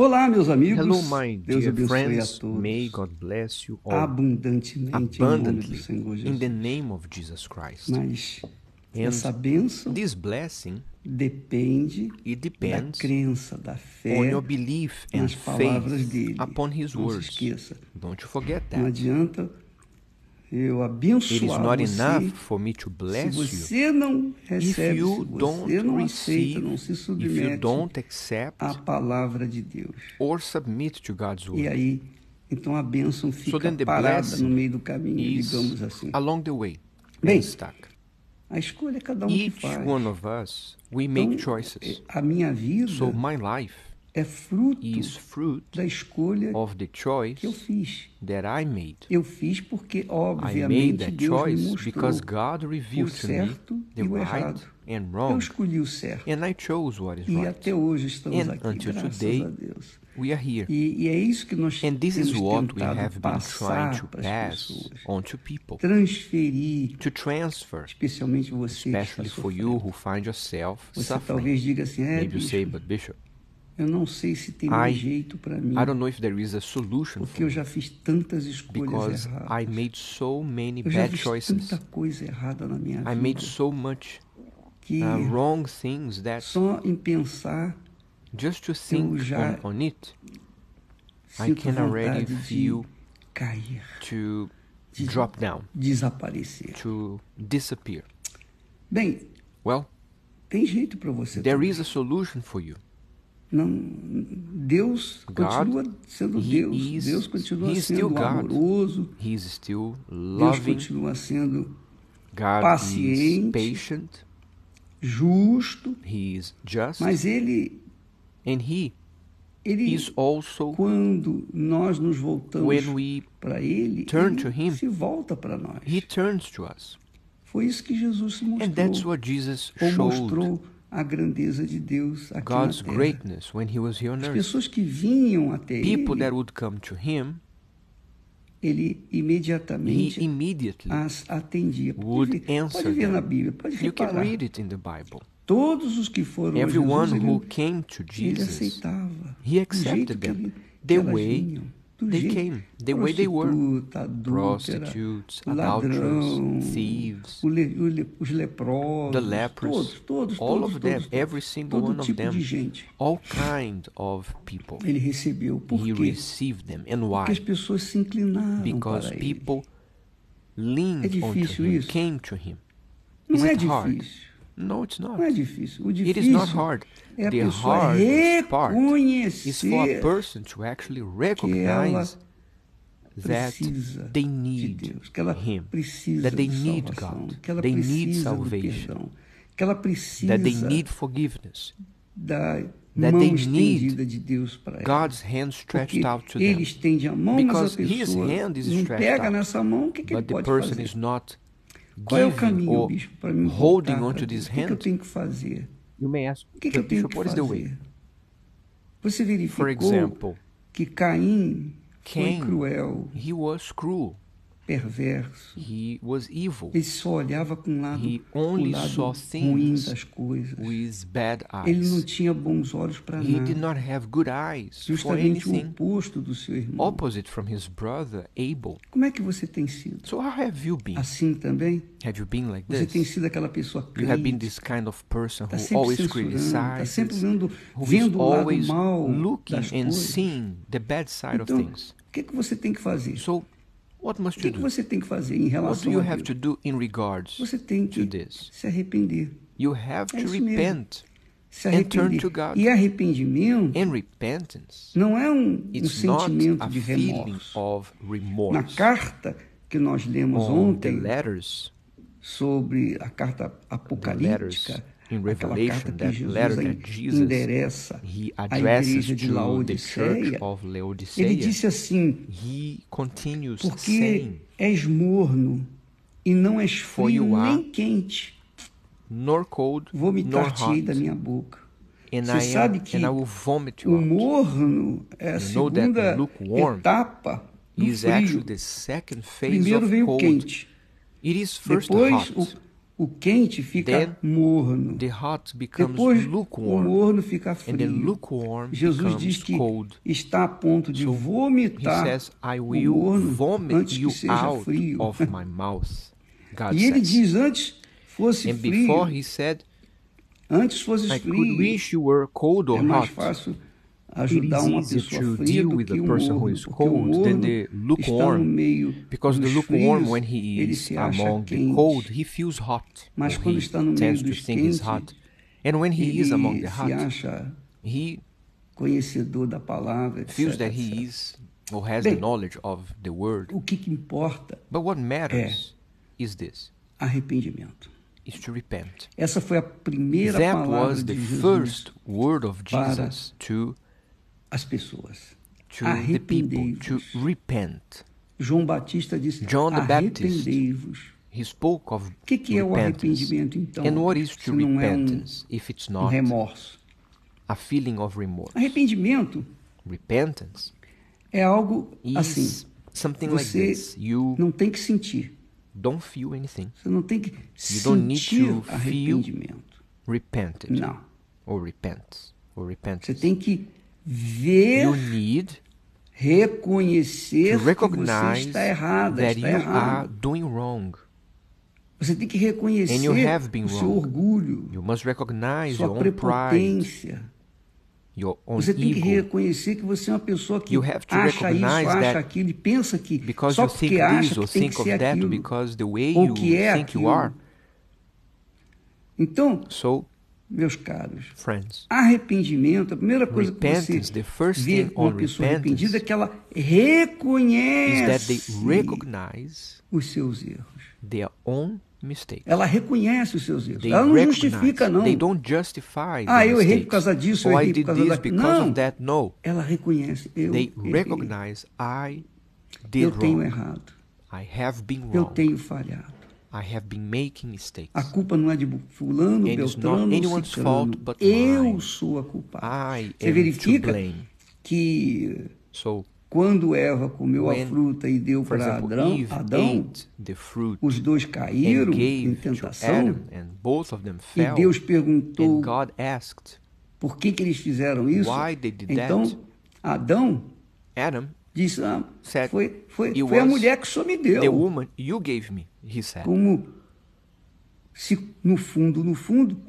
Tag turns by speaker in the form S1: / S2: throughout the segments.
S1: Olá, meus amigos.
S2: Hello, my
S1: Deus
S2: dear
S1: abençoe a
S2: friends.
S1: todos
S2: May God bless you all
S1: abundantemente em nome do
S2: abundantly
S1: Senhor
S2: in the
S1: Jesus.
S2: name of Jesus Christ.
S1: Mas
S2: And
S1: essa bênção
S2: this blessing,
S1: depende
S2: it
S1: da
S2: depends
S1: crença, da
S2: on
S1: fé
S2: your belief and
S1: nas palavras
S2: faith
S1: dele.
S2: upon His
S1: Não se
S2: words.
S1: esqueça.
S2: Don't you forget
S1: Não
S2: that.
S1: adianta eu
S2: It is
S1: abençoar
S2: not enough
S1: você
S2: for me to
S1: se
S2: bless you
S1: você não
S2: if
S1: recebe,
S2: you
S1: se
S2: don't
S1: você não aceita,
S2: receive,
S1: não se
S2: if you
S1: submete
S2: don't accept
S1: à palavra de Deus.
S2: or submit to God's
S1: E
S2: word.
S1: aí, então a bênção fica
S2: then the
S1: parada
S2: blessing
S1: no meio do caminho,
S2: Is
S1: digamos assim.
S2: along the way
S1: Bem,
S2: and stuck.
S1: A escolha é cada um que
S2: Each
S1: faz.
S2: one of us, we make
S1: Então,
S2: choices.
S1: a minha vida
S2: So my life
S1: é fruto
S2: is fruit
S1: da escolha
S2: of the
S1: que eu
S2: choice
S1: fiz.
S2: that I made.
S1: Eu fiz porque,
S2: I made
S1: obviamente,
S2: that
S1: Deus me
S2: choice
S1: mostrou
S2: because God
S1: o
S2: revealed to me
S1: certo
S2: the
S1: e o
S2: right
S1: errado.
S2: and
S1: Eu
S2: wrong,
S1: escolhi o certo.
S2: and I chose what is
S1: E
S2: right.
S1: até hoje estamos
S2: And
S1: aqui,
S2: until
S1: graças
S2: today,
S1: a Deus.
S2: we are here.
S1: E é isso que nós
S2: And this is
S1: temos
S2: what we
S1: tentado
S2: have been trying
S1: passar
S2: to
S1: para as
S2: pass
S1: pessoas.
S2: on to people,
S1: Transferir,
S2: to transfer,
S1: especialmente você que está
S2: especially for you
S1: sofrendo.
S2: who find yourself
S1: Você
S2: suffering.
S1: talvez diga assim,
S2: Maybe you say,
S1: bicho,
S2: but Bishop,
S1: eu não sei se tem mais jeito para mim,
S2: I don't know if there is a solution
S1: porque
S2: for
S1: eu
S2: me,
S1: já fiz tantas escolhas
S2: because I
S1: erradas.
S2: made so many
S1: Eu já
S2: bad
S1: fiz
S2: choices.
S1: tanta coisa errada na minha
S2: I
S1: vida
S2: made so much
S1: que
S2: wrong things that
S1: só em pensar
S2: just to think
S1: já
S2: on it, I
S1: sinto
S2: can already
S1: vontade de
S2: feel
S1: cair,
S2: to
S1: de
S2: drop down,
S1: desaparecer.
S2: to disappear.
S1: Bem,
S2: Well,
S1: tem jeito para você
S2: there
S1: também.
S2: is a solution for you.
S1: Não, Deus
S2: God,
S1: continua sendo
S2: He
S1: Deus.
S2: is-
S1: Deus continua
S2: He is still
S1: sendo
S2: God.
S1: amoroso.
S2: He is still
S1: Deus
S2: loving.
S1: continua sendo
S2: God
S1: paciente,
S2: is patient.
S1: justo,
S2: He is just.
S1: mas Ele
S2: And He is also,
S1: quando nós nos voltamos
S2: when we
S1: para Ele,
S2: turn
S1: Ele
S2: to Him,
S1: se volta para nós.
S2: He turns to us.
S1: Foi isso que Jesus se
S2: And that's
S1: mostrou,
S2: what Jesus
S1: ou
S2: showed
S1: mostrou a grandeza de Deus aqui
S2: God's
S1: na terra.
S2: greatness when He was here on
S1: As
S2: earth.
S1: pessoas que vinham até
S2: People
S1: Ele,
S2: that would come to Him,
S1: Ele
S2: He
S1: imediatamente
S2: immediately
S1: as atendia.
S2: would answer
S1: Pode ver
S2: them.
S1: na Bíblia, pode
S2: You can
S1: reparar.
S2: read it in the Bible.
S1: Todos os que foram a
S2: Everyone
S1: Jesus,
S2: who came to
S1: ele
S2: Jesus,
S1: aceitava.
S2: He
S1: Do jeito
S2: accepted
S1: que,
S2: them.
S1: que
S2: The
S1: elas
S2: way
S1: vinham. Do
S2: they
S1: jeito,
S2: came, the way they were.
S1: prostituta, adúltera,
S2: Prostitutes,
S1: ladrão,
S2: adulterers, thieves,
S1: os leprosos,
S2: the lepers,
S1: todos,
S2: all of them,
S1: todos,
S2: every single
S1: todo
S2: one of
S1: tipo
S2: them,
S1: de gente.
S2: all kind of people.
S1: Ele recebeu. Por
S2: He
S1: quê?
S2: received them. And
S1: Porque as
S2: why?
S1: pessoas se inclinaram
S2: Because
S1: para ele.
S2: people leaned
S1: É difícil
S2: onto Him,
S1: isso?
S2: came to Him.
S1: Não
S2: Is
S1: é
S2: it hard?
S1: difícil.
S2: No, it's not.
S1: Não é difícil. O
S2: It is
S1: difícil
S2: not hard.
S1: é a
S2: The
S1: pessoa
S2: hardest part is for a
S1: reconhecer
S2: person to actually
S1: que ela
S2: recognize that
S1: precisa
S2: they
S1: de
S2: need
S1: Deus, que ela
S2: Him,
S1: precisa
S2: that they
S1: de
S2: need
S1: salvação,
S2: God,
S1: que ela
S2: they need
S1: precisa do
S2: salvation,
S1: perdão, que ela precisa
S2: that they need forgiveness,
S1: da
S2: that
S1: mão
S2: they
S1: estendida
S2: need
S1: de Deus para ela.
S2: God's hand stretched
S1: Porque
S2: out to
S1: ele
S2: them.
S1: estende a mão,
S2: Because
S1: mas a
S2: His
S1: pessoa
S2: hand is
S1: não
S2: stretched
S1: pega
S2: out,
S1: nessa mão, o que ele
S2: but the
S1: pode
S2: person
S1: fazer?
S2: is not
S1: Qual é o
S2: giving
S1: caminho,
S2: or
S1: bispo, para me
S2: holding
S1: voltar
S2: onto
S1: para
S2: this
S1: Deus? O que eu
S2: hand.
S1: tenho que fazer?
S2: You may ask,
S1: O que eu
S2: but
S1: tenho
S2: Bishop,
S1: que
S2: what is the way?
S1: fazer? Você
S2: For
S1: verificou
S2: example,
S1: que Caim foi
S2: Cain,
S1: cruel,
S2: he was cruel.
S1: perverso.
S2: He was evil.
S1: Ele só olhava com
S2: He
S1: o
S2: only
S1: lado
S2: saw
S1: ruim
S2: things
S1: das coisas.
S2: with bad
S1: Ele não
S2: eyes.
S1: tinha bons olhos para
S2: He did
S1: nada.
S2: not have good eyes for
S1: Justamente o
S2: anything
S1: oposto do seu irmão.
S2: opposite from his brother Abel.
S1: Como é que você tem sido?
S2: So how have you been?
S1: Assim também?
S2: Have you been like
S1: Você tem
S2: this?
S1: sido aquela pessoa
S2: You have been
S1: crente,
S2: this kind of person
S1: está
S2: who
S1: sempre
S2: always
S1: censurando, está sempre
S2: criticizes,
S1: vendo
S2: who is
S1: o lado
S2: always
S1: mal
S2: looking
S1: das
S2: and
S1: coisas.
S2: seeing the bad side of
S1: Então,
S2: things.
S1: o que você tem que fazer?
S2: So what must
S1: O que
S2: you do?
S1: você tem que fazer em
S2: What do
S1: relação
S2: you
S1: a
S2: have
S1: Deus?
S2: to do in regards
S1: Você tem
S2: to
S1: que
S2: this?
S1: se arrepender.
S2: You have
S1: É
S2: to
S1: isso mesmo.
S2: repent.
S1: Se
S2: And turn
S1: arrepender.
S2: to God.
S1: E arrependimento
S2: And repentance,
S1: não é um
S2: it's not
S1: sentimento
S2: a
S1: de
S2: feeling
S1: remorso.
S2: of
S1: Na
S2: remorse.
S1: carta que nós lemos
S2: On the
S1: ontem
S2: letters,
S1: sobre a carta apocalíptica,
S2: in
S1: aquela
S2: Revelation,
S1: carta que
S2: that letter
S1: Jesus
S2: that Jesus,
S1: endereça
S2: He
S1: à
S2: addresses
S1: igreja de
S2: to the
S1: Laodiceia,
S2: church of
S1: ele
S2: Laodicea,
S1: disse assim,
S2: He continues
S1: porque
S2: saying,
S1: és morno e não és
S2: For
S1: frio
S2: you are
S1: nem quente,
S2: nor cold, nor
S1: vomitar-te-ei da
S2: hot,
S1: minha boca.
S2: and
S1: Você sabe que
S2: I will vomit you
S1: o
S2: out.
S1: morno é a
S2: You know that
S1: segunda
S2: lukewarm
S1: etapa do
S2: is actually
S1: frio.
S2: the second phase
S1: Primeiro
S2: of
S1: veio o
S2: cold.
S1: quente,
S2: It is first
S1: depois
S2: hot,
S1: o quente fica
S2: Then
S1: morno.
S2: the hot becomes
S1: Depois o
S2: lukewarm,
S1: morno fica
S2: and the
S1: frio.
S2: lukewarm
S1: Jesus diz
S2: becomes
S1: que
S2: cold.
S1: está a ponto de
S2: So, He
S1: vomitar
S2: says, I
S1: o
S2: will
S1: morno
S2: vomit
S1: antes que
S2: you
S1: seja
S2: out
S1: frio.
S2: of my mouth, God
S1: E ele
S2: says.
S1: diz, antes fosse
S2: And before
S1: frio,
S2: He said,
S1: antes fosse
S2: I could
S1: frio,
S2: wish you were cold or
S1: é mais
S2: hot.
S1: fácil
S2: It
S1: ajudar
S2: is
S1: uma
S2: easier
S1: pessoa
S2: to
S1: fria
S2: deal
S1: do
S2: with
S1: que
S2: a
S1: o
S2: person who
S1: morno,
S2: is
S1: porque o
S2: cold than
S1: morno
S2: the
S1: está no
S2: lukewarm.
S1: meio
S2: Because the
S1: dos
S2: lukewarm,
S1: frios,
S2: when he
S1: ele
S2: is
S1: se acha
S2: among the
S1: quente.
S2: cold, he feels hot.
S1: Mas
S2: Or
S1: quando
S2: he
S1: está no meio
S2: tends to
S1: dos
S2: think he's
S1: quentes,
S2: hot. And when he is among
S1: ele
S2: the
S1: se
S2: hot,
S1: acha
S2: he
S1: conhecedor da palavra, etc.
S2: feels that he
S1: etc.
S2: is or has the
S1: Bem,
S2: knowledge of the word.
S1: o que importa
S2: But what matters is this,
S1: arrependimento.
S2: is to repent.
S1: Essa foi a primeira
S2: That
S1: palavra
S2: was the
S1: de Jesus
S2: first word of
S1: para
S2: Jesus to
S1: as pessoas.
S2: the people, to
S1: Arrependei-vos.
S2: repent.
S1: João Batista disse,
S2: John the Baptist,
S1: arrependei-vos.
S2: He spoke of
S1: O que é o
S2: repentance.
S1: arrependimento, então?
S2: And what is
S1: Se
S2: to
S1: não é
S2: repentance if it's not
S1: remorso.
S2: a feeling of remorse?
S1: Arrependimento
S2: Repentance
S1: é algo
S2: is
S1: assim.
S2: something like
S1: Você
S2: this. You
S1: não tem que sentir.
S2: don't feel anything.
S1: Você não tem que
S2: don't need
S1: sentir
S2: to feel
S1: arrependimento.
S2: Repented.
S1: Não.
S2: Or repent. Or
S1: Você
S2: repentance.
S1: tem que ver,
S2: You need
S1: reconhecer
S2: to
S1: que você
S2: recognize
S1: está errada,
S2: that
S1: está
S2: you are
S1: errado.
S2: doing wrong.
S1: Você tem que
S2: And you
S1: reconhecer
S2: have been
S1: o seu
S2: wrong.
S1: orgulho,
S2: You must recognize
S1: sua
S2: your own pride,
S1: prepotência.
S2: your own
S1: Você tem que
S2: ego.
S1: reconhecer que você é uma pessoa que
S2: You have to
S1: acha isso,
S2: recognize
S1: acha
S2: that
S1: aquilo e pensa que
S2: Because
S1: só
S2: you think
S1: porque acha
S2: this or
S1: que tem que
S2: think of
S1: ser
S2: that,
S1: aquilo.
S2: because the way
S1: ou
S2: you
S1: que é
S2: think you
S1: aquilo.
S2: are.
S1: Então,
S2: So,
S1: meus caros,
S2: friends,
S1: arrependimento, a primeira coisa que
S2: repentance,
S1: você
S2: the first
S1: vê
S2: thing
S1: uma
S2: on
S1: pessoa
S2: repentance
S1: arrependida é que ela
S2: is that they
S1: reconhece
S2: recognize
S1: os seus erros.
S2: their own mistakes.
S1: Ela reconhece os seus erros.
S2: They
S1: Ela não
S2: recognize.
S1: justifica, não.
S2: They don't justify
S1: Ah,
S2: the
S1: eu errei por
S2: mistakes.
S1: causa disso, eu
S2: Oh, I
S1: errei por
S2: did
S1: causa
S2: this
S1: daquilo.
S2: because
S1: Não.
S2: of that. No.
S1: Ela reconhece. Eu
S2: They
S1: errei.
S2: recognize I did
S1: Eu tenho
S2: wrong.
S1: errado.
S2: I have been
S1: Eu
S2: wrong.
S1: tenho falhado.
S2: I have been making mistakes.
S1: A culpa não é de fulano,
S2: And it's
S1: Beltrano
S2: not
S1: ou
S2: anyone's
S1: Cicrano.
S2: fault but
S1: Eu
S2: mine.
S1: sou a culpada.
S2: I
S1: Você
S2: am to
S1: verifica
S2: blame.
S1: que
S2: So,
S1: quando Eva comeu a
S2: when,
S1: fruta e deu
S2: for
S1: para
S2: example,
S1: Adão,
S2: Eve ate the fruit
S1: os dois
S2: and
S1: caíram em
S2: gave to
S1: tentação
S2: Adam, and both of them
S1: e
S2: fell.
S1: Deus perguntou
S2: And God asked,
S1: por que eles fizeram isso.
S2: why they did
S1: Então,
S2: that?
S1: Adão
S2: Adam
S1: disse,
S2: said,
S1: foi
S2: "It
S1: a
S2: was
S1: mulher que o senhor me deu.
S2: the woman you gave me, he said,
S1: Como se no fundo,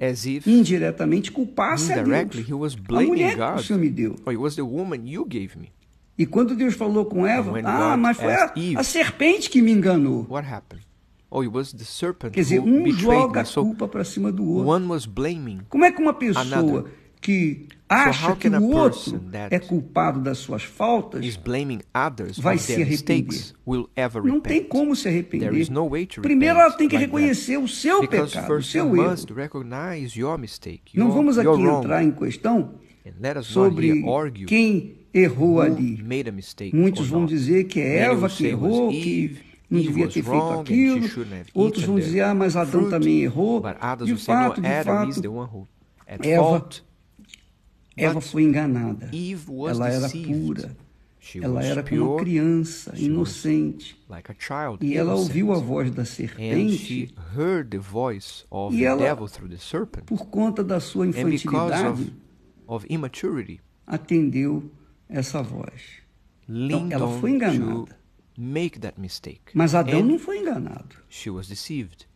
S2: as if
S1: indiretamente culpasse a
S2: indirectly
S1: Deus.
S2: he was
S1: A
S2: blaming
S1: mulher que o
S2: God.
S1: senhor me deu.
S2: Oh, it was the woman you gave me.
S1: E quando Deus falou com Eva,
S2: when God
S1: mas foi
S2: asked Eve,
S1: a serpente que me enganou.
S2: What happened? Oh, it was the serpent
S1: Quer dizer,
S2: who betrayed
S1: joga
S2: me.
S1: a
S2: So
S1: culpa para cima do outro.
S2: one was blaming.
S1: Como é que uma pessoa
S2: Another.
S1: que acha
S2: how
S1: que
S2: can a
S1: o outro
S2: person that
S1: é culpado das suas faltas,
S2: Is blaming others
S1: vai
S2: of
S1: se
S2: their
S1: arrepender?
S2: mistakes will ever
S1: não
S2: repent.
S1: tem como se arrepender.
S2: There is no way to
S1: Primeiro
S2: repent
S1: ela tem que
S2: like that.
S1: reconhecer o seu
S2: Because
S1: pecado, o
S2: first
S1: seu
S2: you
S1: erro.
S2: must recognize your mistake.
S1: Não vamos aqui
S2: you're wrong.
S1: entrar em questão
S2: And let us not
S1: sobre
S2: here argue
S1: quem errou
S2: who
S1: ali.
S2: made a mistake
S1: Muitos
S2: or
S1: vão
S2: not.
S1: dizer que é
S2: Many
S1: Eva
S2: will
S1: que
S2: say it was
S1: errou,
S2: Eve,
S1: que não
S2: Eve
S1: devia
S2: was
S1: ter feito
S2: wrong and
S1: aquilo.
S2: she shouldn't have
S1: Outros
S2: eaten
S1: vão
S2: the
S1: dizer, mas Adão
S2: fruit.
S1: também errou.
S2: But others
S1: De
S2: will say, no,
S1: fato,
S2: Adam is the one who at
S1: Eva
S2: fault.
S1: Eva
S2: But
S1: foi enganada.
S2: Eve was
S1: Ela era
S2: deceived.
S1: pura.
S2: She
S1: Ela
S2: was
S1: era como uma
S2: pure,
S1: criança,
S2: she
S1: inocente.
S2: was like a child,
S1: E ela
S2: innocent.
S1: ouviu a voz da
S2: And
S1: serpente
S2: she heard the voice of
S1: E
S2: the
S1: ela,
S2: devil through the serpent.
S1: por conta da sua
S2: And because
S1: infantilidade,
S2: of immaturity,
S1: atendeu essa voz.
S2: leaned
S1: ela
S2: on
S1: foi
S2: to
S1: enganada.
S2: make that mistake.
S1: Mas Adão
S2: And
S1: não foi enganado.
S2: she was deceived.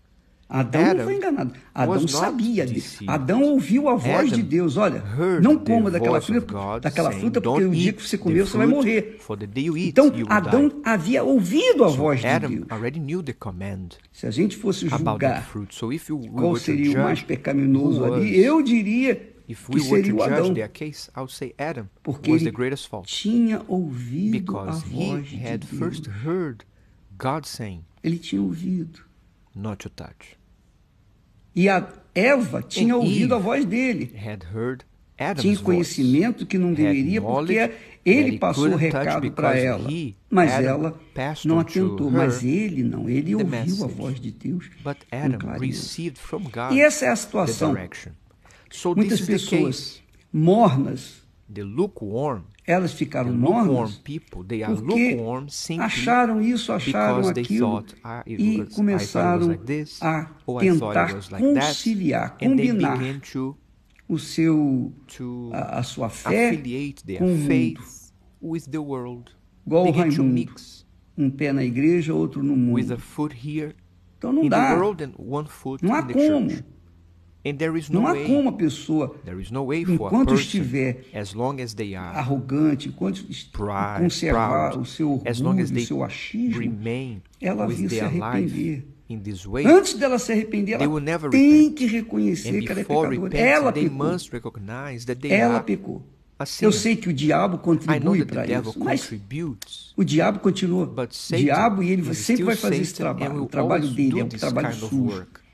S1: Adão não
S2: Adam
S1: foi enganado. Adão
S2: was not
S1: sabia disso.
S2: deceived.
S1: Adão ouviu a voz
S2: Adam
S1: de Deus. Olha,
S2: heard
S1: não
S2: the
S1: coma daquela
S2: voice of
S1: fruta,
S2: God
S1: daquela
S2: saying,
S1: fruta porque
S2: "Don't
S1: o dia
S2: eat
S1: que você
S2: the
S1: comer você vai
S2: fruit,
S1: morrer.
S2: for the day you eat,
S1: Então,
S2: you will
S1: Adão
S2: die."
S1: havia ouvido a voz de
S2: Adam
S1: Deus.
S2: already knew the command
S1: Se a gente fosse
S2: about that
S1: julgar
S2: fruit. So if we
S1: qual
S2: were to
S1: seria o mais
S2: judge
S1: pecaminoso
S2: who
S1: ali,
S2: was-
S1: eu diria
S2: if
S1: que
S2: we were
S1: seria
S2: to
S1: o
S2: judge
S1: Adão.
S2: their case, I would say Adam
S1: Porque
S2: was the
S1: ele
S2: greatest fault.
S1: tinha ouvido a
S2: Because
S1: voz
S2: he
S1: de
S2: had
S1: Deus.
S2: first heard God saying,
S1: Ele tinha ouvido.
S2: not to touch.
S1: E a Eva tinha
S2: And
S1: ouvido a
S2: Eve
S1: voz dele.
S2: Had heard Adam's
S1: Tinha
S2: voice.
S1: conhecimento que não
S2: Had
S1: deveria, porque
S2: knowledge
S1: ele
S2: that he
S1: passou o
S2: couldn't touch
S1: recado para
S2: because
S1: ela.
S2: he,
S1: Mas
S2: Adam,
S1: ela
S2: passed
S1: não
S2: on to
S1: atentou.
S2: her
S1: Mas ele não, ele
S2: the
S1: ouviu
S2: message.
S1: a voz de Deus
S2: But
S1: com
S2: Adam
S1: clareza.
S2: received from God
S1: E essa é a
S2: the
S1: situação.
S2: direction. So
S1: Muitas
S2: this is the
S1: pessoas
S2: case.
S1: mornas
S2: The lukewarm,
S1: Elas ficaram
S2: the lukewarm
S1: mornas
S2: people, they are
S1: porque
S2: lukewarm simply
S1: acharam isso, acharam
S2: because they
S1: aquilo
S2: thought,
S1: e
S2: I thought it was
S1: começaram
S2: like this,
S1: a
S2: or I thought it
S1: tentar
S2: was like that,
S1: conciliar,
S2: and they
S1: combinar
S2: began to
S1: a sua fé
S2: affiliate their
S1: com o mundo.
S2: faith with the world.
S1: Igual o
S2: Begin to
S1: Raimundo,
S2: mix
S1: um pé na igreja, outro no
S2: with a
S1: mundo.
S2: foot here
S1: Então não
S2: in the
S1: dá,
S2: world and one foot
S1: não há
S2: in the
S1: como,
S2: church. And there is no
S1: não há
S2: way.
S1: como a pessoa,
S2: There is no way for a
S1: enquanto
S2: person,
S1: estiver
S2: as long as they are
S1: arrogante, enquanto conservar
S2: proud,
S1: o seu
S2: as long as
S1: orgulho, o
S2: they
S1: seu achismo,
S2: remain
S1: ela
S2: with
S1: vir se
S2: their
S1: arrepender.
S2: life in this way,
S1: Antes dela se arrepender,
S2: they
S1: ela
S2: will never
S1: tem
S2: repent.
S1: que reconhecer
S2: And
S1: que ela é
S2: before
S1: pecadora. Ela
S2: repenting, they
S1: pecou.
S2: must recognize that they
S1: Ela
S2: are
S1: pecou.
S2: a
S1: Eu
S2: sinner.
S1: sei que o diabo
S2: I know
S1: contribui
S2: that the
S1: para
S2: devil
S1: isso, mas
S2: contributes,
S1: o diabo continua.
S2: but
S1: O
S2: Satan
S1: diabo e ele
S2: is
S1: sempre
S2: still
S1: vai fazer esse
S2: Satan and
S1: trabalho.
S2: will
S1: O trabalho
S2: always
S1: dele
S2: do
S1: é um
S2: this
S1: trabalho
S2: kind of
S1: sujo.
S2: work.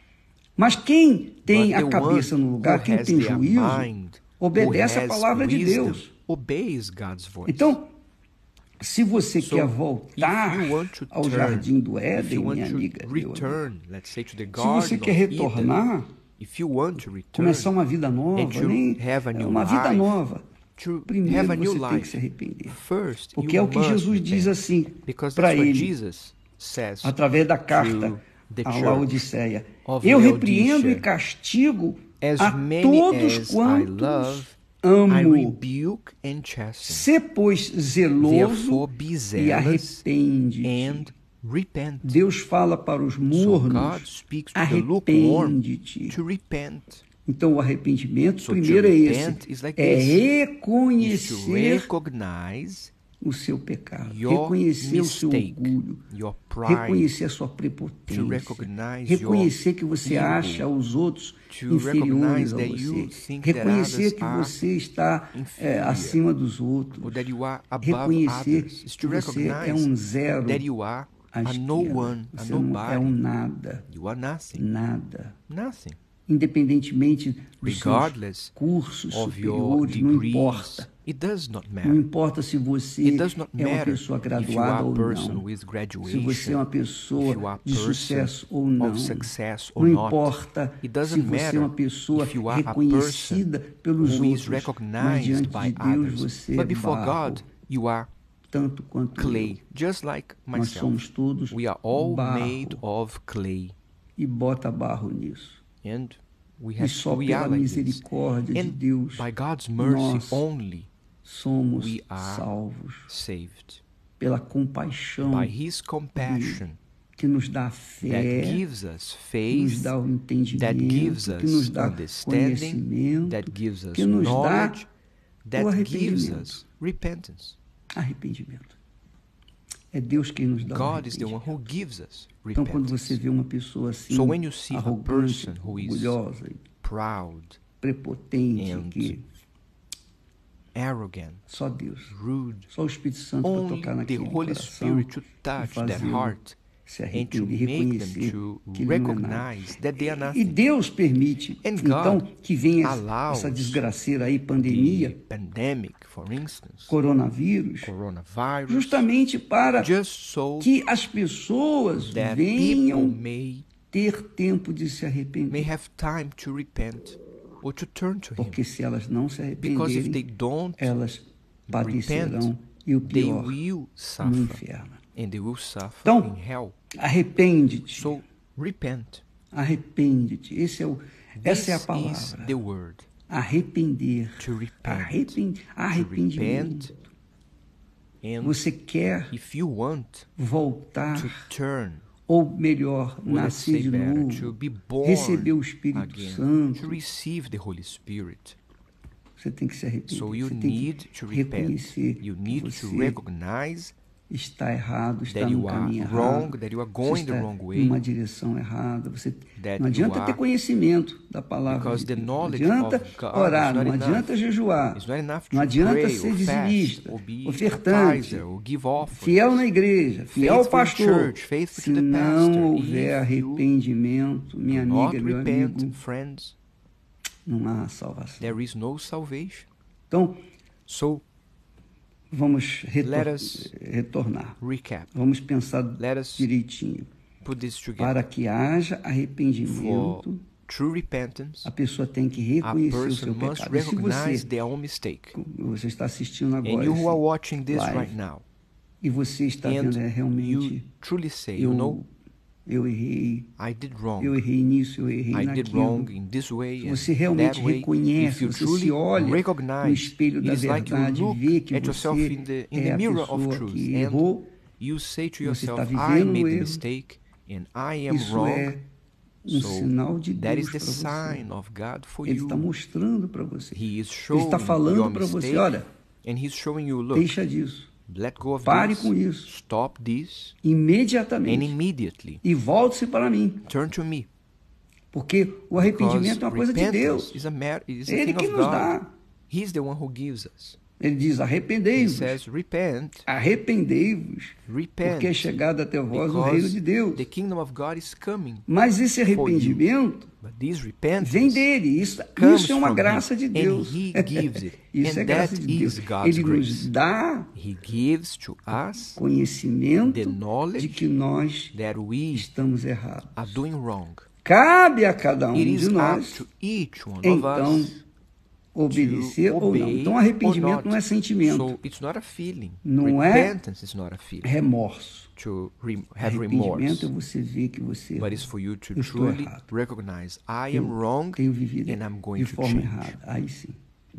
S1: Mas quem tem
S2: But
S1: a
S2: the
S1: cabeça
S2: one
S1: no lugar,
S2: who
S1: quem
S2: has
S1: tem
S2: their
S1: juízo,
S2: mind,
S1: obedece
S2: who
S1: a
S2: has
S1: palavra de
S2: wisdom,
S1: Deus.
S2: obeys God's voice.
S1: Então, se você
S2: So,
S1: quer voltar
S2: if you want to
S1: ao
S2: turn,
S1: jardim do
S2: if
S1: Éden,
S2: you want
S1: minha
S2: to
S1: amiga, meu amigo,
S2: return, let's say to the
S1: se você
S2: Garden
S1: quer
S2: of Eden,
S1: retornar,
S2: if you want to return,
S1: começar uma vida nova,
S2: and to
S1: nem
S2: have a new
S1: uma vida
S2: life,
S1: nova,
S2: to
S1: primeiro
S2: have a new
S1: você tem que
S2: life,
S1: se arrepender.
S2: first
S1: Porque
S2: you
S1: é o que
S2: must
S1: Jesus diz
S2: repent,
S1: assim
S2: because
S1: para
S2: that's what
S1: ele,
S2: Jesus says
S1: através da carta
S2: to the
S1: a
S2: church
S1: Laodiceia.
S2: of
S1: Eu repreendo
S2: Laodicea.
S1: e castigo
S2: As
S1: a
S2: many
S1: todos
S2: as I
S1: quantos
S2: love, I
S1: amo.
S2: rebuke and chasten.
S1: Sê, pois, zeloso
S2: Therefore be
S1: e
S2: zealous
S1: arrepende-te.
S2: and repent.
S1: Deus fala para os
S2: So God
S1: mornos,
S2: speaks to the lukewarm
S1: arrepende-te.
S2: to repent.
S1: Então, o arrependimento,
S2: So
S1: primeiro
S2: to
S1: é
S2: repent
S1: esse,
S2: is like
S1: é
S2: this. Is to
S1: reconhecer
S2: recognize
S1: o seu pecado,
S2: your
S1: reconhecer o seu
S2: mistake,
S1: orgulho,
S2: your pride,
S1: reconhecer a sua
S2: to
S1: prepotência,
S2: recognize
S1: reconhecer
S2: your
S1: que você
S2: ego,
S1: acha os outros
S2: to
S1: inferiores
S2: recognize
S1: a
S2: that
S1: você,
S2: you think that
S1: reconhecer
S2: others
S1: que
S2: are
S1: você está
S2: inferior,
S1: acima dos outros,
S2: or that you are above
S1: reconhecer
S2: others. Is
S1: que
S2: to
S1: você é
S2: recognize
S1: um zero
S2: that you are
S1: à
S2: a no
S1: esquerda,
S2: one, a
S1: você não é um
S2: nobody.
S1: nada,
S2: You are nothing.
S1: nada.
S2: Nothing.
S1: Independentemente dos seus
S2: Regardless
S1: cursos
S2: of your
S1: superiores, não
S2: degrees,
S1: importa.
S2: it does not
S1: Não
S2: matter.
S1: importa se você
S2: It does not
S1: é uma
S2: matter
S1: pessoa
S2: if you are
S1: graduada
S2: a
S1: ou
S2: person
S1: não.
S2: with
S1: Se
S2: graduation,
S1: você é uma
S2: if you
S1: pessoa
S2: are a
S1: de
S2: person
S1: sucesso ou não.
S2: of success or
S1: Não
S2: not.
S1: importa
S2: It
S1: se
S2: doesn't
S1: você é
S2: matter
S1: uma pessoa
S2: if you are a
S1: reconhecida pelos
S2: who is
S1: outros. Mas
S2: recognized
S1: diante
S2: by
S1: de Deus
S2: others.
S1: você
S2: But
S1: é
S2: before
S1: barro,
S2: God, you are
S1: tanto quanto
S2: clay, just like
S1: eu. Nós
S2: myself.
S1: somos todos
S2: We are all
S1: barro.
S2: made of clay.
S1: E bota barro nisso.
S2: And we
S1: E só
S2: we are
S1: pela
S2: like this.
S1: misericórdia de
S2: And
S1: Deus
S2: by God's mercy
S1: nós
S2: only,
S1: somos
S2: we are
S1: salvos.
S2: saved.
S1: Pela compaixão
S2: By His compassion
S1: que nos dá fé,
S2: that gives us
S1: que nos
S2: faith,
S1: dá o entendimento,
S2: that gives
S1: que nos
S2: us
S1: dá
S2: understanding,
S1: conhecimento,
S2: that gives us
S1: que nos dá
S2: knowledge,
S1: o
S2: that gives
S1: arrependimento.
S2: us repentance.
S1: Arrependimento. É Deus quem nos dá o
S2: God is the one
S1: arrependimento.
S2: who gives us
S1: Então, quando você
S2: repentance.
S1: vê uma pessoa assim,
S2: So when you see a
S1: arrogante,
S2: person who is
S1: orgulhosa,
S2: Proud,
S1: prepotente,
S2: and
S1: que
S2: arrogant,
S1: só Deus,
S2: rude,
S1: só o Espírito Santo para
S2: only
S1: tocar
S2: the
S1: naquele
S2: Holy
S1: coração
S2: Spirit to
S1: e
S2: touch their
S1: fazê-lo
S2: heart
S1: se
S2: and to
S1: arrepender,
S2: make them
S1: reconhecer
S2: to
S1: que ele não é nada.
S2: recognize that they are
S1: E
S2: nothing.
S1: Deus permite,
S2: And
S1: então,
S2: God
S1: que venha
S2: allows
S1: essa desgraceira aí,
S2: The
S1: pandemia,
S2: pandemic, for instance,
S1: coronavírus,
S2: coronavirus,
S1: justamente para
S2: just so
S1: que as pessoas
S2: that people
S1: venham
S2: may
S1: ter tempo de se arrepender.
S2: have time to repent or to turn to Him.
S1: Porque se elas não se
S2: Because if they
S1: arrependerem,
S2: don't
S1: elas padecerão
S2: repent,
S1: e o
S2: they
S1: pior,
S2: will
S1: no
S2: suffer
S1: inferno.
S2: and they will suffer
S1: Então,
S2: in hell.
S1: Arrepende-te,
S2: So repent.
S1: arrepende-te. Essa é a
S2: This is
S1: palavra.
S2: the word.
S1: Arrepender.
S2: To repent.
S1: Arrependimento.
S2: And
S1: Você quer
S2: if you want
S1: voltar,
S2: to turn,
S1: ou melhor,
S2: or let's
S1: nascer
S2: say
S1: de
S2: better,
S1: novo,
S2: to be born
S1: receber o Espírito
S2: again,
S1: Santo,
S2: to receive the Holy Spirit.
S1: você tem que se arrepender.
S2: So you
S1: Você tem
S2: need
S1: que
S2: to repent.
S1: reconhecer
S2: You
S1: que
S2: need to
S1: você
S2: recognize
S1: está errado, está
S2: that
S1: no
S2: you are
S1: caminho
S2: wrong,
S1: errado.
S2: that you are
S1: Você
S2: going the
S1: está
S2: wrong way,
S1: numa direção errada. Você
S2: that
S1: não adianta
S2: you
S1: ter
S2: are,
S1: conhecimento da palavra
S2: because
S1: de
S2: the
S1: Deus. Não
S2: knowledge
S1: adianta
S2: of God
S1: orar,
S2: is not
S1: não
S2: enough.
S1: adianta jejuar,
S2: It's not enough to
S1: não adianta
S2: pray
S1: ser
S2: or
S1: dizimista,
S2: fast or be
S1: ofertante,
S2: tither or give offerings.
S1: fiel na igreja, fiel ao
S2: Faithful in
S1: pastor.
S2: church, faithful
S1: Se
S2: to the
S1: não
S2: pastor.
S1: houver
S2: If you
S1: arrependimento, minha
S2: do not
S1: amiga, meu
S2: repent,
S1: amigo,
S2: friends,
S1: não há salvação.
S2: there is no salvation.
S1: Então,
S2: So
S1: vamos
S2: let us
S1: retornar.
S2: recap.
S1: Vamos pensar
S2: Let us
S1: direitinho.
S2: put this together.
S1: Para que haja arrependimento,
S2: true repentance,
S1: a pessoa tem que
S2: a
S1: reconhecer o
S2: person
S1: seu
S2: must
S1: pecado. E se
S2: recognize
S1: você,
S2: their own mistake.
S1: você está assistindo
S2: And
S1: agora
S2: you who are
S1: esse
S2: watching this
S1: live,
S2: right now,
S1: e você está
S2: and
S1: vendo
S2: you
S1: realmente,
S2: truly say, you know,
S1: eu errei,
S2: I did
S1: eu
S2: wrong.
S1: errei nisso, eu errei
S2: I did wrong
S1: naquilo.
S2: in this way
S1: Se
S2: and
S1: você
S2: that
S1: realmente
S2: way.
S1: reconhece,
S2: If you
S1: você
S2: truly
S1: se olha no
S2: recognize,
S1: espelho
S2: it
S1: da
S2: is like you
S1: verdade e
S2: look
S1: vê que
S2: at yourself
S1: você
S2: in the
S1: é a
S2: mirror of
S1: pessoa
S2: truth
S1: que
S2: and
S1: errou,
S2: you say to
S1: você está
S2: yourself, I
S1: vivendo no
S2: made the
S1: erro.
S2: mistake and I am
S1: Isso
S2: wrong.
S1: é um
S2: So
S1: sinal de
S2: that is
S1: Deus
S2: the
S1: para você.
S2: sign of God for
S1: Ele está
S2: you.
S1: mostrando para você.
S2: He is
S1: Ele
S2: showing
S1: está
S2: your
S1: falando para você,
S2: mistake
S1: olha,
S2: and he's showing you, look,
S1: deixa disso,
S2: let go of
S1: pare
S2: this,
S1: com isso,
S2: stop this, and
S1: imediatamente,
S2: immediately
S1: e volte-se para mim.
S2: turn to me.
S1: Porque o
S2: Because
S1: arrependimento é uma coisa de Deus.
S2: repentance is a matter, is a
S1: É Ele
S2: thing
S1: que
S2: of
S1: nos
S2: God.
S1: dá.
S2: He's the one who gives us.
S1: Ele diz,
S2: He
S1: arrependei-vos,
S2: says, repent,
S1: arrependei-vos, porque é
S2: repent,
S1: chegado até vós o reino
S2: because
S1: de Deus.
S2: the kingdom of God is coming.
S1: Mas esse arrependimento
S2: But this
S1: vem
S2: repentance
S1: dele. Isso
S2: comes
S1: é uma
S2: from
S1: graça
S2: him,
S1: de
S2: and
S1: Deus.
S2: he gives it.
S1: Isso
S2: And
S1: é graça
S2: that
S1: de Deus.
S2: is God's
S1: Ele
S2: grace.
S1: nos dá
S2: He gives to us
S1: conhecimento
S2: the knowledge
S1: de que nós
S2: that we
S1: estamos errados.
S2: are doing wrong.
S1: Cabe a cada um
S2: It is
S1: de
S2: up
S1: nós,
S2: to each one of
S1: então,
S2: us
S1: obedecer
S2: to
S1: ou não.
S2: obey
S1: Então,
S2: or
S1: arrependimento
S2: not.
S1: não é sentimento,
S2: So it's not a feeling.
S1: Não é
S2: Repentance is not a feeling.
S1: remorso.
S2: To have
S1: Arrependimento
S2: remorse.
S1: é você ver que você
S2: But it's for you to
S1: eu estou
S2: truly
S1: errado.
S2: recognize I
S1: Eu
S2: am wrong
S1: tenho vivido
S2: and I'm going
S1: de
S2: to
S1: forma
S2: change.
S1: errada. Aí sim.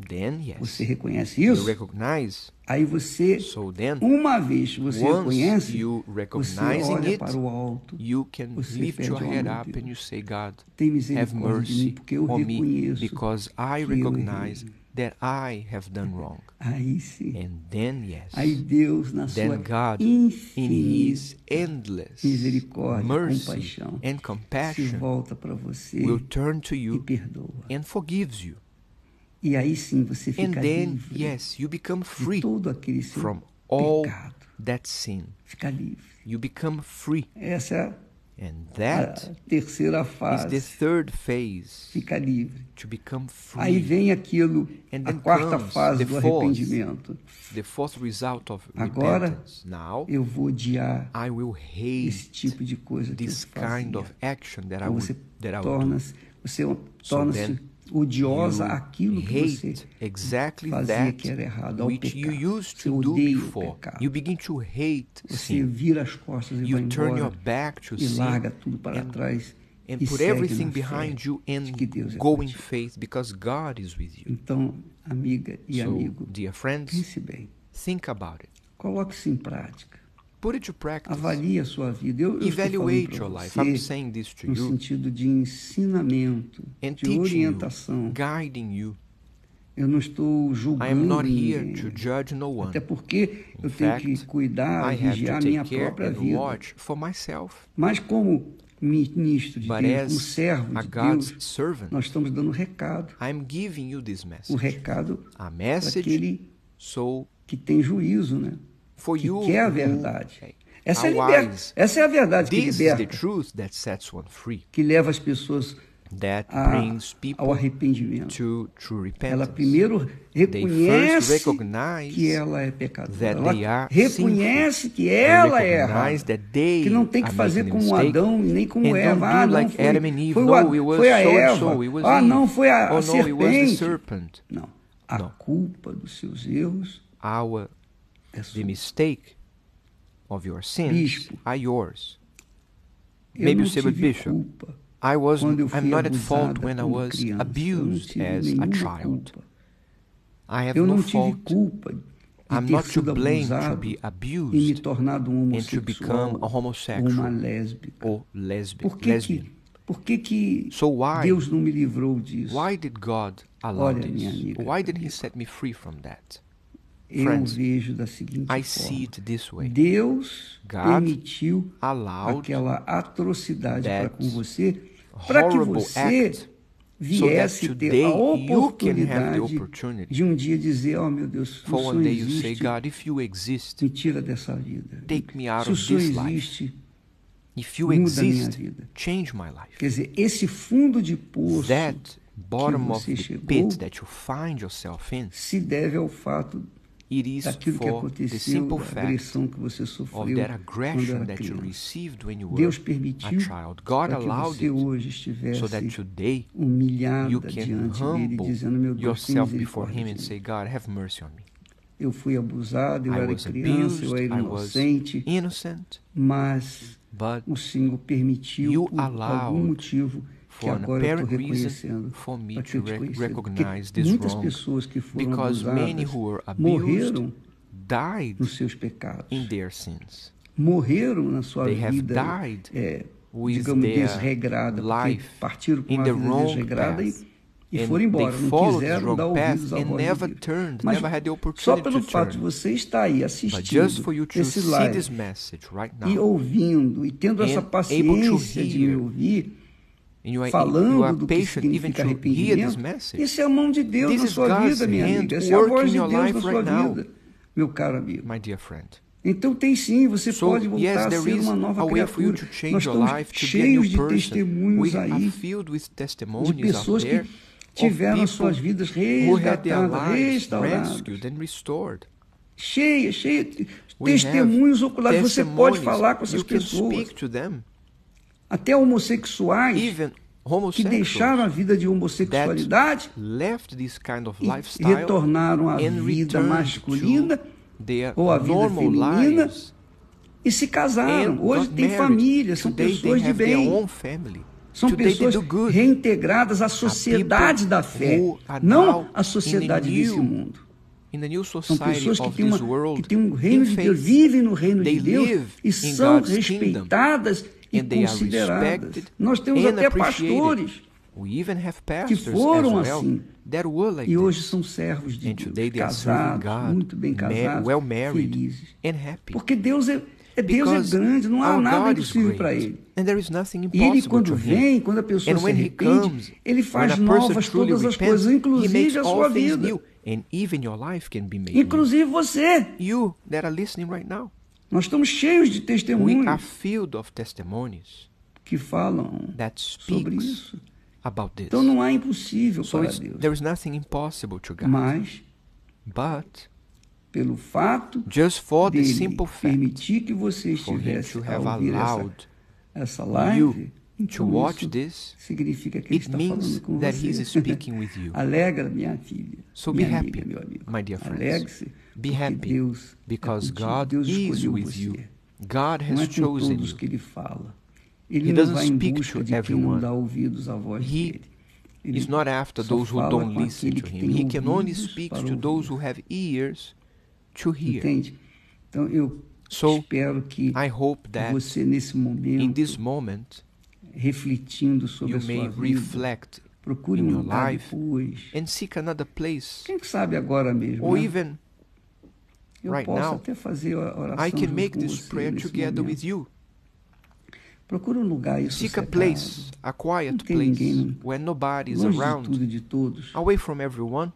S2: Then, yes,
S1: Você reconhece
S2: you
S1: isso?
S2: recognize.
S1: Aí você,
S2: So then,
S1: uma vez que você
S2: once
S1: reconhece,
S2: you
S1: você
S2: recognizing
S1: olha
S2: it,
S1: para o alto,
S2: you can
S1: você
S2: lift
S1: pede,
S2: your
S1: "Oh,
S2: head
S1: meu
S2: up
S1: Deus,
S2: and you say, God,
S1: tem
S2: have
S1: misericórdia de mim,
S2: mercy
S1: porque eu
S2: on me,
S1: reconheço
S2: because I
S1: que eu
S2: recognize
S1: errei."
S2: that I have done wrong.
S1: Aí sim.
S2: And then, yes,
S1: Aí Deus, na sua
S2: then God, in
S1: infinita
S2: His endless
S1: misericórdia,
S2: mercy
S1: compaixão,
S2: and
S1: se
S2: compassion,
S1: volta para você
S2: will turn to
S1: e
S2: you
S1: perdoa.
S2: and forgives you.
S1: E aí sim você
S2: And
S1: fica
S2: then,
S1: livre
S2: yes, you become
S1: de
S2: free
S1: todo aquele seu
S2: from all
S1: pecado.
S2: that sin.
S1: Fica livre.
S2: You become free.
S1: Essa é
S2: And
S1: a
S2: that
S1: terceira
S2: is the
S1: fase.
S2: third phase,
S1: Fica livre.
S2: to become
S1: Aí
S2: free.
S1: vem aquilo,
S2: And
S1: a
S2: then
S1: quarta
S2: comes
S1: fase
S2: the
S1: do
S2: fourth.
S1: arrependimento.
S2: The fourth result of
S1: Agora,
S2: repentance. Now,
S1: eu vou odiar
S2: I will
S1: esse
S2: hate
S1: tipo de coisa que eu
S2: this
S1: fazia.
S2: kind of action that I
S1: Então você
S2: would do.
S1: torna-se
S2: then
S1: odiosa
S2: You
S1: àquilo que você
S2: hate exactly
S1: fazia
S2: that
S1: que era errado, ao
S2: which you
S1: pecado.
S2: used
S1: Você
S2: to do
S1: odeia o
S2: before.
S1: pecado.
S2: You begin to hate
S1: Você
S2: sin.
S1: vira as costas e vai
S2: You turn your
S1: embora
S2: back to
S1: e
S2: sin
S1: larga tudo para
S2: and-
S1: trás
S2: and
S1: e
S2: put
S1: segue
S2: everything
S1: na fé
S2: behind you and
S1: de que Deus é
S2: go in
S1: contigo.
S2: faith because God is with you.
S1: Então, amiga e
S2: So,
S1: amigo,
S2: dear friends,
S1: pense bem.
S2: think about it.
S1: Coloque-se em prática.
S2: Put it to practice.
S1: Avalie a sua vida. Eu estou
S2: Evaluate
S1: falando
S2: your
S1: para
S2: life. I'm
S1: você
S2: saying this to
S1: no
S2: you
S1: sentido de ensinamento,
S2: and
S1: de
S2: teaching you,
S1: orientação.
S2: guiding you.
S1: Eu não estou
S2: I am
S1: julgando
S2: not here
S1: ninguém.
S2: to judge no one.
S1: Até porque eu
S2: In
S1: tenho que
S2: fact,
S1: cuidar,
S2: I have
S1: vigiar
S2: to
S1: a minha
S2: take care
S1: própria
S2: and
S1: vida.
S2: watch for myself.
S1: Mas como ministro de
S2: But
S1: Deus, como
S2: as
S1: servo
S2: a
S1: de
S2: God's
S1: Deus,
S2: servant,
S1: nós estamos dando recado.
S2: I'm giving you this
S1: O
S2: message.
S1: recado
S2: A
S1: para
S2: message
S1: aquele
S2: so
S1: que tem juízo, né?
S2: for
S1: Que
S2: you
S1: quer a
S2: who
S1: verdade.
S2: are
S1: Essa é a verdade que
S2: This is the
S1: liberta,
S2: truth that sets one free.
S1: que leva as pessoas
S2: That
S1: a-
S2: brings
S1: ao
S2: people
S1: arrependimento.
S2: to true
S1: Ela
S2: repentance.
S1: primeiro
S2: They first
S1: reconhece
S2: recognize
S1: que ela é pecadora.
S2: that
S1: Ela
S2: they are
S1: reconhece que
S2: They
S1: ela é
S2: recognize
S1: errada.
S2: that they
S1: Que não tem que
S2: are
S1: fazer
S2: making a
S1: como
S2: mistake.
S1: Adão nem como
S2: And
S1: Eva.
S2: don't
S1: Ah,
S2: do
S1: não
S2: like
S1: foi,
S2: Adam and Eve.
S1: foi,
S2: No, it
S1: o,
S2: was
S1: foi a
S2: so and
S1: Eva.
S2: so, it was
S1: Ah,
S2: Eve.
S1: não, foi a
S2: Oh, no, it was the
S1: serpente.
S2: serpent.
S1: Não. A
S2: No.
S1: culpa dos seus erros
S2: Our
S1: é
S2: the
S1: sua.
S2: mistake of your sins
S1: Bispo.
S2: are yours.
S1: Eu
S2: Maybe
S1: não
S2: you say, but
S1: tive
S2: Bishop,
S1: culpa
S2: I'm
S1: quando eu fui
S2: not at fault
S1: abusada
S2: when I
S1: como
S2: was
S1: criança. Eu não
S2: abused
S1: tive
S2: as a
S1: nenhuma
S2: child.
S1: culpa.
S2: I have
S1: Eu
S2: no
S1: não tive
S2: fault.
S1: culpa de
S2: I'm
S1: ter
S2: not to
S1: sido
S2: blame to
S1: abusado
S2: be
S1: e me
S2: abused
S1: tornado um
S2: and to
S1: homossexual
S2: become a
S1: ou uma
S2: homosexual
S1: lésbica.
S2: or
S1: Por que
S2: lesbian.
S1: que
S2: So why?
S1: Deus não me livrou disso?
S2: Why did God allow
S1: Olha, minha
S2: this?
S1: amiga,
S2: Why did He
S1: amigo.
S2: set me free from that?
S1: Eu
S2: Friends,
S1: vejo da seguinte
S2: I see
S1: forma.
S2: it this way.
S1: Deus
S2: God
S1: permitiu
S2: allowed
S1: aquela atrocidade para
S2: that
S1: com você, para que
S2: horrible
S1: você
S2: act so that
S1: viesse ter
S2: today
S1: a
S2: you can have the
S1: oportunidade
S2: opportunity
S1: de um dia dizer, oh meu Deus, se o
S2: for
S1: Senhor
S2: one day you say,
S1: existe,
S2: God, if you exist,
S1: me tira dessa vida.
S2: take me out
S1: Se o
S2: of
S1: Senhor
S2: this life.
S1: existe,
S2: If you
S1: muda a minha
S2: exist,
S1: vida.
S2: change my life.
S1: Quer dizer, esse fundo de poço
S2: That bottom of
S1: você
S2: the
S1: chegou
S2: pit that you find yourself in
S1: se deve ao fato
S2: It is
S1: daquilo que
S2: for the
S1: aconteceu,
S2: simple
S1: da
S2: fact
S1: agressão que você
S2: of
S1: sofreu
S2: that
S1: quando
S2: aggression
S1: era
S2: that you
S1: criança.
S2: received when you were
S1: Deus
S2: a
S1: permitiu
S2: child. God
S1: para que
S2: allowed
S1: você
S2: it
S1: hoje
S2: so that
S1: estivesse
S2: today you
S1: humilhada
S2: can
S1: diante dele,
S2: humble
S1: dizendo: meu Deus, tem
S2: yourself before
S1: misericórdia
S2: Him and
S1: de
S2: say,
S1: mim.
S2: God, have mercy on me.
S1: Eu fui abusado, eu
S2: I
S1: era
S2: was
S1: criança, eu
S2: abused,
S1: era
S2: I was
S1: inocente,
S2: innocent,
S1: mas
S2: but
S1: o Senhor permitiu
S2: you
S1: por algum
S2: allowed
S1: motivo que
S2: for an
S1: agora eu estou
S2: apparent reason
S1: reconhecendo
S2: for me
S1: para que
S2: to
S1: eu te conhecesse.
S2: recognize
S1: Porque
S2: this
S1: muitas
S2: wrong,
S1: pessoas que foram
S2: because many
S1: abusadas
S2: who were abused
S1: morreram
S2: died
S1: nos seus pecados,
S2: in their sins.
S1: morreram na sua
S2: They have
S1: vida,
S2: died with
S1: digamos,
S2: their
S1: desregrada, porque
S2: life
S1: partiram para
S2: in
S1: uma
S2: the
S1: vida
S2: wrong
S1: desregrada
S2: path.
S1: e
S2: And
S1: foram embora,
S2: they
S1: não
S2: followed this
S1: quiseram dar
S2: wrong
S1: ouvidos
S2: path
S1: à
S2: and
S1: voz de
S2: never
S1: Deus.
S2: turned,
S1: Mas
S2: never had the
S1: só
S2: opportunity
S1: pelo
S2: to
S1: fato de
S2: turn.
S1: você estar aí
S2: But just
S1: assistindo
S2: for you to
S1: esse
S2: see
S1: live
S2: this message right
S1: e
S2: now,
S1: ouvindo e tendo essa
S2: and able to
S1: paciência de me
S2: hear,
S1: ouvir,
S2: and you are
S1: falando do que
S2: patient even
S1: significa
S2: to hear this
S1: arrependimento,
S2: message,
S1: isso é a mão de Deus
S2: this
S1: na
S2: is
S1: sua
S2: God's
S1: vida, minha
S2: hand
S1: amiga. Essa é a
S2: working
S1: voz
S2: in
S1: de
S2: your
S1: Deus
S2: life
S1: na sua
S2: right now,
S1: vida, meu caro amigo.
S2: my dear friend.
S1: Então tem sim, você
S2: So,
S1: pode voltar
S2: yes,
S1: a
S2: there
S1: ser
S2: is
S1: uma nova
S2: a way for you
S1: criatura.
S2: to change
S1: Nós
S2: your
S1: estamos
S2: life, to be a
S1: cheios
S2: new
S1: de
S2: person.
S1: testemunhos
S2: We are
S1: aí
S2: filled with
S1: de
S2: testimonies out
S1: pessoas
S2: there
S1: que tiveram
S2: of
S1: suas
S2: people
S1: vidas
S2: who had their
S1: resgatadas,
S2: lives
S1: restauradas.
S2: rescued and restored.
S1: Cheia de
S2: We
S1: testemunhos
S2: have
S1: oculares. Você pode
S2: testimonies.
S1: falar com essas
S2: You can
S1: pessoas.
S2: speak to them,
S1: Até homossexuais
S2: even
S1: que
S2: homosexuals
S1: deixaram a vida de homossexualidade
S2: that left this kind of
S1: e
S2: lifestyle
S1: retornaram à
S2: and
S1: vida
S2: returned
S1: masculina
S2: to their
S1: ou à vida
S2: normal
S1: feminina
S2: lives
S1: e se casaram.
S2: and
S1: Hoje
S2: got
S1: tem
S2: married.
S1: família, são
S2: Today they
S1: pessoas de
S2: have their
S1: bem.
S2: own family.
S1: São
S2: Today they
S1: pessoas
S2: do good.
S1: reintegradas à sociedade da fé,
S2: who are
S1: não
S2: now
S1: à sociedade
S2: in the
S1: desse
S2: new
S1: mundo.
S2: In the new
S1: São
S2: society
S1: pessoas que
S2: of
S1: têm,
S2: this world,
S1: que têm um reino
S2: in
S1: de Deus,
S2: faith,
S1: vivem no reino
S2: they
S1: de Deus
S2: live
S1: e
S2: in
S1: são
S2: God's kingdom,
S1: respeitadas e
S2: and they are
S1: consideradas.
S2: respected
S1: Nós temos
S2: and
S1: até
S2: appreciated.
S1: pastores
S2: We even have
S1: que
S2: pastors
S1: foram
S2: as well
S1: assim
S2: that were like
S1: e hoje
S2: this.
S1: são servos de
S2: And
S1: Deus,
S2: today they are serving
S1: casados,
S2: God,
S1: muito bem casados,
S2: well married
S1: felizes.
S2: and happy.
S1: Porque Deus é
S2: Because
S1: grande, não há
S2: our
S1: nada
S2: God is
S1: impossível para
S2: great,
S1: Ele.
S2: and there is nothing
S1: E Ele,
S2: impossible
S1: quando
S2: to
S1: vem,
S2: Him.
S1: quando a pessoa
S2: And
S1: se
S2: when He
S1: arrepende,
S2: comes,
S1: Ele
S2: when
S1: faz
S2: a person
S1: novas
S2: truly
S1: todas as
S2: repents,
S1: coisas,
S2: He
S1: inclusive
S2: makes
S1: a
S2: all
S1: sua
S2: things
S1: vida.
S2: new, and even your life can be made new.
S1: Inclusive você.
S2: You that are listening right now,
S1: Nós estamos cheios de
S2: we are
S1: testemunhos
S2: filled of testimonies
S1: que falam
S2: that
S1: sobre
S2: speaks
S1: isso.
S2: about this.
S1: Então não há impossível
S2: So
S1: para
S2: it's,
S1: Deus.
S2: there is nothing impossible to God.
S1: Mas,
S2: But
S1: pelo fato
S2: just for the
S1: dele
S2: simple fact
S1: permitir que você
S2: for Him
S1: estivesse
S2: to
S1: a
S2: have
S1: ouvir
S2: allowed
S1: essa
S2: you
S1: live,
S2: to
S1: então
S2: watch
S1: isso
S2: this,
S1: significa que Ele
S2: it
S1: está
S2: means
S1: falando com
S2: that
S1: você.
S2: He's speaking with you.
S1: Alegra, minha filha,
S2: So be
S1: minha
S2: happy,
S1: amiga, meu amigo.
S2: my dear friends.
S1: Alegre-se,
S2: Be
S1: porque
S2: happy,
S1: Deus
S2: because
S1: é contigo.
S2: God
S1: Deus
S2: is
S1: escolheu
S2: with
S1: você.
S2: you. God
S1: Não
S2: has
S1: é com
S2: chosen
S1: todos
S2: you.
S1: que Ele fala. Ele
S2: He
S1: não
S2: doesn't
S1: vai em
S2: speak
S1: busca
S2: to
S1: de quem não
S2: everyone.
S1: dá ouvidos à voz
S2: He
S1: dele. Ele
S2: He's not after
S1: só
S2: those who
S1: fala
S2: don't
S1: com
S2: listen
S1: aquele
S2: to
S1: que
S2: Him.
S1: tem
S2: He can only
S1: ouvidos
S2: speak
S1: para
S2: to those
S1: ouvir.
S2: who have ears to hear.
S1: Entende? Então eu
S2: So,
S1: espero que
S2: I hope that
S1: você nesse momento,
S2: in this moment,
S1: refletindo sobre
S2: you
S1: a
S2: may
S1: sua vida,
S2: reflect
S1: procure
S2: in
S1: um
S2: your
S1: lugar
S2: life
S1: depois.
S2: and seek another place.
S1: Quem sabe agora mesmo,
S2: Or
S1: né?
S2: even
S1: Eu
S2: right
S1: posso
S2: now,
S1: até fazer a oração
S2: I can
S1: junto
S2: make
S1: com
S2: this
S1: você
S2: prayer
S1: nesse
S2: together
S1: momento.
S2: with you.
S1: Procure um lugar aí
S2: Seek a
S1: sossegado,
S2: place, a
S1: não
S2: quiet
S1: tem
S2: place,
S1: ninguém
S2: where nobody is
S1: longe de
S2: around,
S1: tudo e de todos.
S2: away from everyone.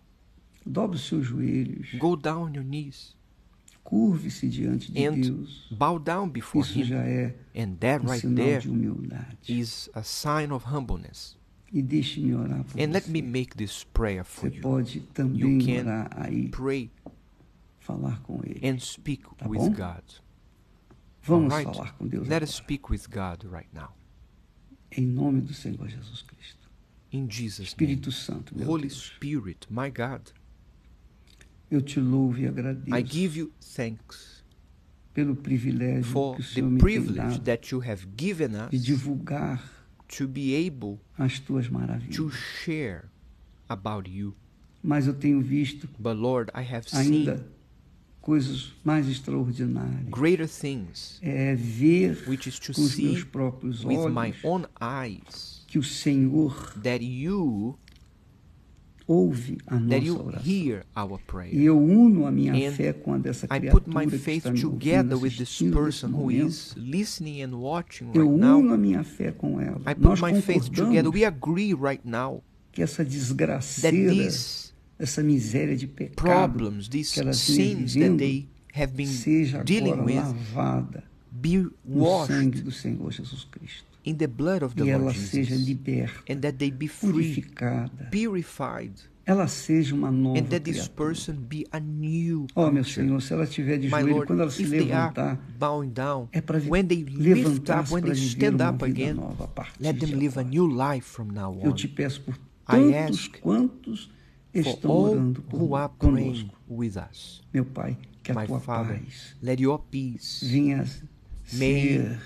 S1: Dobre os seus joelhos,
S2: Go down on your knees
S1: curve-se diante de
S2: and
S1: Deus.
S2: bow down before
S1: Isso
S2: Him.
S1: já é
S2: And that
S1: um
S2: right
S1: sinal
S2: there
S1: de humildade.
S2: is a sign of humbleness.
S1: E deixe-me orar por
S2: And let
S1: você.
S2: me make this prayer for
S1: Você
S2: you.
S1: pode também
S2: You can
S1: orar aí,
S2: Pray
S1: falar com Ele.
S2: and speak
S1: Tá
S2: with
S1: bom?
S2: God.
S1: Vamos
S2: Alright?
S1: falar com Deus
S2: Let us
S1: agora.
S2: speak with God right now.
S1: Em nome do Senhor Jesus Cristo.
S2: In Jesus' name.
S1: Espírito Santo, meu
S2: Holy
S1: Deus,
S2: Spirit, my God,
S1: eu te louvo e
S2: I
S1: agradeço
S2: give you thanks
S1: pelo privilégio
S2: for
S1: que o
S2: the
S1: Senhor me tem
S2: privilege
S1: dado
S2: that you have given
S1: de
S2: us
S1: divulgar
S2: to be able
S1: as tuas
S2: to
S1: maravilhas.
S2: share about you.
S1: Mas eu tenho visto
S2: But Lord, I have seen
S1: ainda coisas mais extraordinárias.
S2: greater things,
S1: É ver
S2: which is to
S1: com os meus
S2: see
S1: próprios
S2: with my
S1: olhos
S2: own eyes
S1: que o Senhor
S2: that you
S1: ouve a
S2: that
S1: nossa
S2: you
S1: oração.
S2: hear our
S1: E
S2: prayer.
S1: eu uno a minha
S2: And
S1: fé com a dessa
S2: I put
S1: criatura
S2: my
S1: que
S2: faith
S1: está me
S2: together
S1: ouvindo,
S2: with this
S1: assistindo nesse
S2: person who
S1: momento.
S2: is listening and watching
S1: Eu
S2: right now.
S1: uno a minha fé com ela.
S2: I
S1: Nós
S2: put my faith together.
S1: concordamos
S2: We agree right now
S1: que essa
S2: that
S1: desgraceira,
S2: these
S1: essa miséria de pecado
S2: problems, these
S1: que elas
S2: sins
S1: vêm
S2: that
S1: vivendo,
S2: they have been
S1: seja
S2: dealing
S1: agora
S2: with
S1: lavada
S2: be
S1: no sangue
S2: washed
S1: do Senhor Jesus Cristo.
S2: in the blood of the
S1: E ela
S2: Lord
S1: seja
S2: Jesus,
S1: liberta,
S2: and that they be free,
S1: purificada,
S2: purified,
S1: ela seja uma nova
S2: and that this
S1: criatura.
S2: person be a new
S1: Ó, meu
S2: creature.
S1: Senhor, se ela estiver de
S2: My
S1: joelho,
S2: Lord,
S1: quando ela se
S2: if they are
S1: levantar,
S2: bowing down,
S1: é para
S2: when they lift up,
S1: levantar-se
S2: when
S1: para
S2: they
S1: viver
S2: stand
S1: uma
S2: up
S1: vida
S2: again,
S1: nova a partir
S2: let them
S1: de
S2: live a
S1: agora.
S2: new life from now
S1: Eu
S2: on.
S1: te peço por
S2: I
S1: tantos
S2: ask
S1: quantos
S2: For
S1: estão
S2: all
S1: orando
S2: who are
S1: por
S2: praying
S1: conosco.
S2: with us,
S1: Meu Pai, que a
S2: my
S1: tua
S2: Father,
S1: paz
S2: let your peace
S1: venha
S2: May-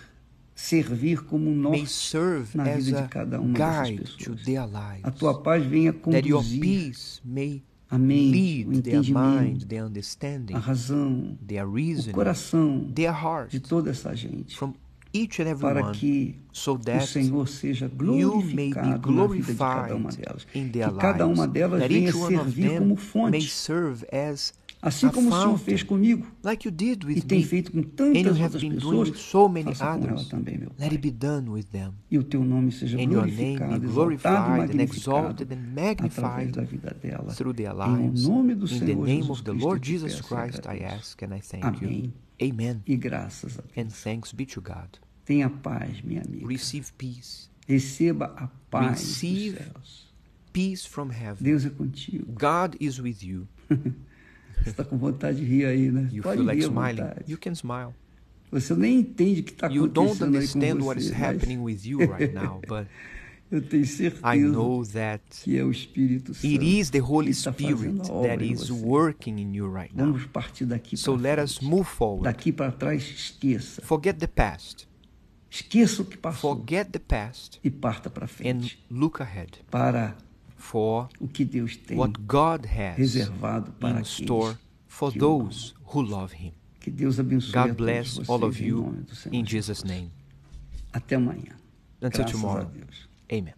S1: servir como um
S2: may
S1: norte
S2: serve
S1: na
S2: as
S1: vida de
S2: a
S1: cada uma dessas
S2: guide to
S1: pessoas.
S2: their
S1: A tua
S2: lives.
S1: paz venha
S2: That your
S1: conduzir
S2: peace may
S1: a mente,
S2: lead
S1: o
S2: their mind,
S1: entendimento,
S2: their
S1: a
S2: understanding,
S1: razão,
S2: their
S1: o
S2: reasoning,
S1: coração
S2: their heart,
S1: de toda essa gente,
S2: from each and every
S1: para
S2: one,
S1: que
S2: so
S1: o
S2: that
S1: Senhor seja
S2: you may be
S1: glorificado na vida de cada uma
S2: glorified
S1: delas.
S2: in their
S1: Que cada uma
S2: lives,
S1: delas
S2: that
S1: venha
S2: each one of
S1: servir
S2: them
S1: como
S2: may
S1: fonte,
S2: serve as
S1: assim
S2: a
S1: como o Senhor fez
S2: fountain,
S1: comigo
S2: like you did
S1: e
S2: with
S1: tem
S2: me,
S1: feito com
S2: and you
S1: tantas
S2: have
S1: outras
S2: been doing
S1: pessoas,
S2: with so many
S1: faça com ela
S2: others.
S1: também, meu
S2: Let it
S1: Pai.
S2: be done with them.
S1: E o teu nome seja
S2: And your name be
S1: glorificado, exaltado e
S2: glorified and
S1: magnificado
S2: exalted and
S1: através
S2: magnified
S1: da vida dela.
S2: through their
S1: Em
S2: lives.
S1: nome do
S2: In the
S1: Senhor
S2: name
S1: Jesus
S2: of the
S1: Cristo, eu
S2: Lord
S1: te
S2: Jesus
S1: peço e
S2: Christ, I
S1: agradeço.
S2: ask and I thank
S1: Amém.
S2: you. Amen.
S1: E graças a
S2: And
S1: Deus.
S2: thanks be to God.
S1: Tenha paz, minha amiga.
S2: Receive peace.
S1: Receba a paz dos
S2: Receive
S1: céus.
S2: Peace from heaven.
S1: Deus é contigo.
S2: God is with you.
S1: Você está com vontade de rir aí, né?
S2: You
S1: Pode
S2: feel like
S1: rir à
S2: smiling.
S1: vontade.
S2: You can smile.
S1: Você nem entende o que está
S2: You don't
S1: acontecendo aí com
S2: understand what is
S1: você, mas
S2: happening with you right now, but
S1: eu tenho
S2: I
S1: certeza
S2: know that
S1: que é o Espírito Santo
S2: it is the Holy
S1: que está
S2: Spirit
S1: fazendo a obra
S2: that
S1: em
S2: is
S1: você.
S2: working in you right now.
S1: Vamos partir daqui
S2: So
S1: para
S2: let
S1: frente.
S2: us move forward.
S1: Daqui para trás, esqueça.
S2: Forget the past.
S1: Esqueça o que passou
S2: Forget the past
S1: e parta para
S2: and
S1: frente
S2: look ahead
S1: para
S2: for
S1: o que Deus tem
S2: what God has
S1: reservado para
S2: in
S1: aqueles
S2: store for
S1: que o amam.
S2: those who love Him.
S1: Que Deus abençoe a
S2: God
S1: todos
S2: bless
S1: vocês
S2: all of
S1: em
S2: you
S1: nome do Senhor
S2: in Jesus'
S1: Jesus.
S2: name.
S1: Até amanhã.
S2: Until
S1: Graças a
S2: tomorrow.
S1: Deus.
S2: Amen.